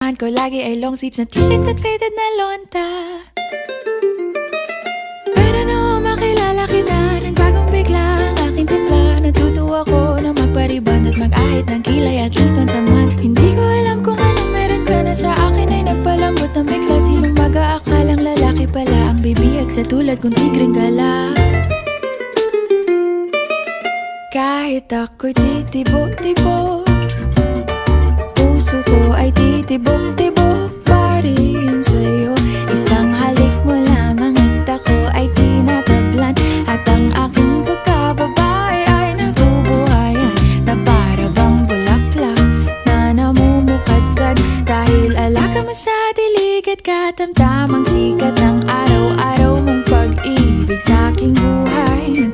Ko lagi ay long sleeves na t-shirt at faded na lonta. Pero noong makilala kita, nagbagong bigla ang aking timpla. Natutuwa ko na magpariban at mag-ahit ng kilay at least once a month. Hindi ko alam kung anong meron ka na sa akin ay nagpalambot ng bigla. Sinong mag-aakalang lalaki pala ang bibiyag sa tulad kong tigreng gala. Kahit ako'y titibo-tibo, puso ko ay titibok-tibok pa rin sa'yo. Isang halik mo lamang at ako ay tinatablan, at ang aking pagkababae ay nabubuhayan na para bang bulaklak na namumukadkad. Dahil alaga mo sa dilig at katamtamang sikat ng araw-araw mong pag-ibig sa aking buhay.